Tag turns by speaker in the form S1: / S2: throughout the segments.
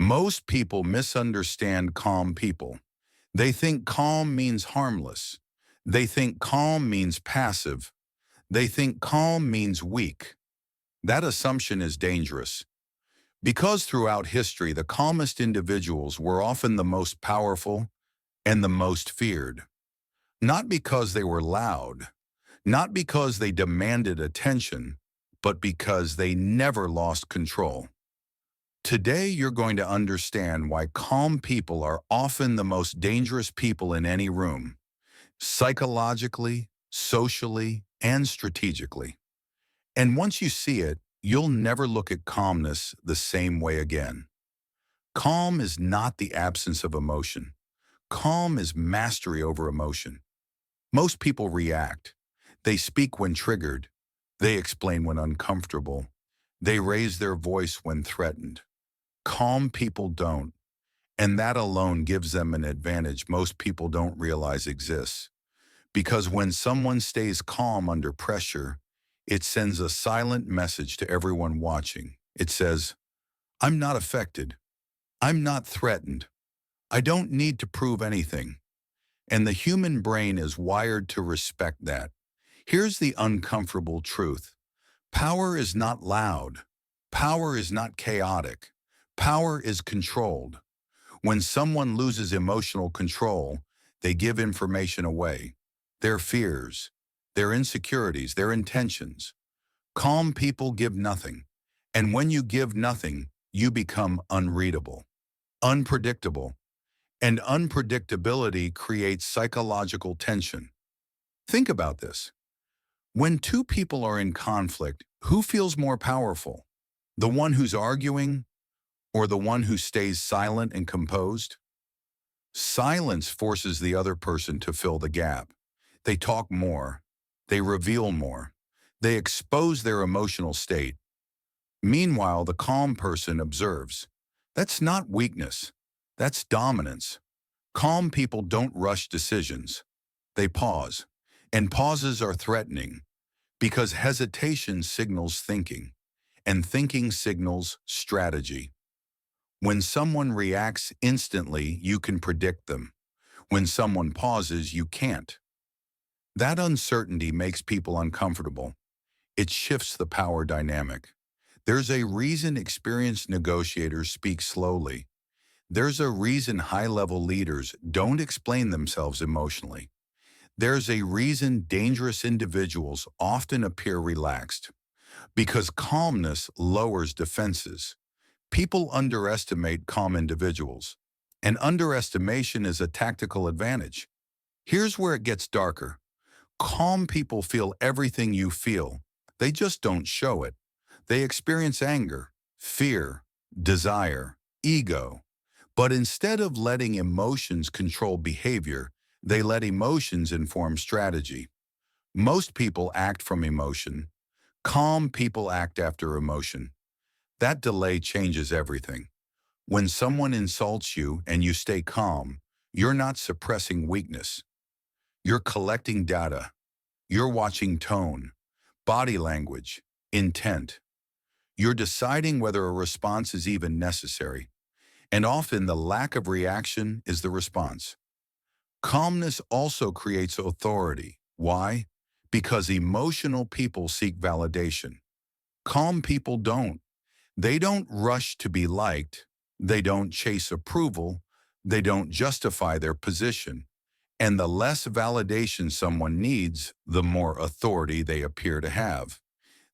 S1: Most people misunderstand calm people. They think calm means harmless. They think calm means passive. They think calm means weak. That assumption is dangerous because throughout history, the calmest individuals were often the most powerful and the most feared. Not because they were loud, not because they demanded attention, but because they never lost control. Today, you're going to understand why calm people are often the most dangerous people in any room, psychologically, socially, and strategically. And once you see it, you'll never look at calmness the same way again. Calm is not the absence of emotion. Calm is mastery over emotion. Most people react. They speak when triggered. They explain when uncomfortable. They raise their voice when threatened. Calm people don't, and that alone gives them an advantage most people don't realize exists. Because when someone stays calm under pressure, it sends a silent message to everyone watching. It says, I'm not affected. I'm not threatened. I don't need to prove anything. And the human brain is wired to respect that. Here's the uncomfortable truth. Power is not loud. Power is not chaotic. Power is controlled. When someone loses emotional control, they give information away. Their fears, their insecurities, their intentions. Calm people give nothing. And when you give nothing, you become unreadable, unpredictable. And unpredictability creates psychological tension. Think about this. When two people are in conflict, who feels more powerful? The one who's arguing or the one who stays silent and composed? Silence forces the other person to fill the gap. They talk more. They reveal more. They expose their emotional state. Meanwhile, the calm person observes. That's not weakness. That's dominance. Calm people don't rush decisions. They pause. And pauses are threatening because hesitation signals thinking, and thinking signals strategy. When someone reacts instantly, you can predict them. When someone pauses, you can't. That uncertainty makes people uncomfortable. It shifts the power dynamic. There's a reason experienced negotiators speak slowly. There's a reason high-level leaders don't explain themselves emotionally. There's a reason dangerous individuals often appear relaxed. Because calmness lowers defenses. People underestimate calm individuals, and underestimation is a tactical advantage. Here's where it gets darker. Calm people feel everything you feel. They just don't show it. They experience anger, fear, desire, ego. But instead of letting emotions control behavior, they let emotions inform strategy. Most people act from emotion. Calm people act after emotion. That delay changes everything. When someone insults you and you stay calm, you're not suppressing weakness. You're collecting data. You're watching tone, body language, intent. You're deciding whether a response is even necessary. And often the lack of reaction is the response. Calmness also creates authority. Why? Because emotional people seek validation. Calm people don't. They don't rush to be liked. They don't chase approval. They don't justify their position. And the less validation someone needs, the more authority they appear to have.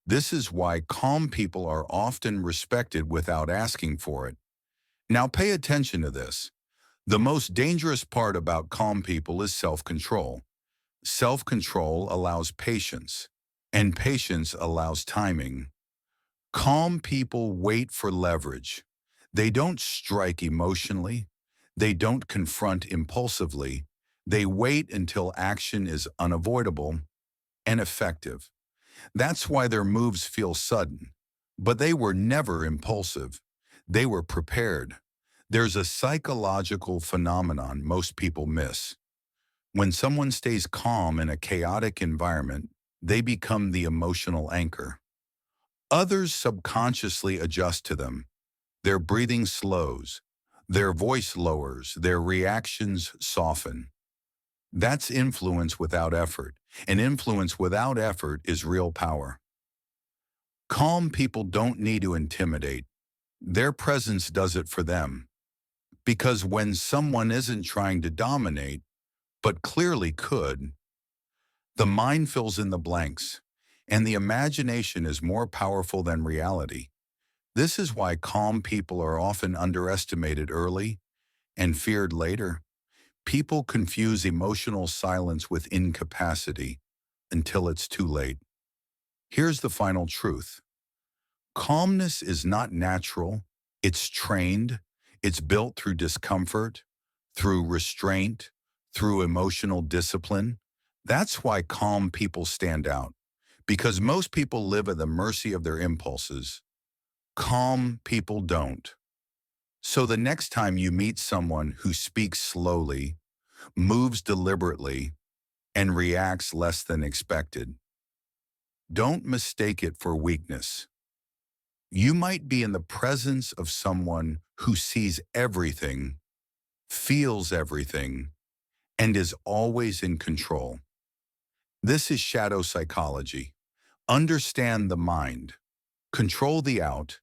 S1: This is why calm people are often respected without asking for it. Now pay attention to this. The most dangerous part about calm people is self-control. Self-control allows patience, and patience allows timing. Calm people wait for leverage. They don't strike emotionally. They don't confront impulsively. They wait until action is unavoidable and effective. That's why their moves feel sudden. But they were never impulsive. They were prepared. There's a psychological phenomenon most people miss. When someone stays calm in a chaotic environment, they become the emotional anchor. Others subconsciously adjust to them. Their breathing slows, their voice lowers, their reactions soften. That's influence without effort, and influence without effort is real power. Calm people don't need to intimidate. Their presence does it for them. Because when someone isn't trying to dominate, but clearly could, the mind fills in the blanks, and the imagination is more powerful than reality. This is why calm people are often underestimated early and feared later. People confuse emotional silence with incapacity until it's too late. Here's the final truth. Calmness is not natural, it's trained, it's built through discomfort, through restraint, through emotional discipline. That's why calm people stand out, because most people live at the mercy of their impulses. Calm people don't. So the next time you meet someone who speaks slowly, moves deliberately, and reacts less than expected, don't mistake it for weakness. You might be in the presence of someone who sees everything, feels everything, and is always in control. This is shadow psychology. Understand the mind, control the out,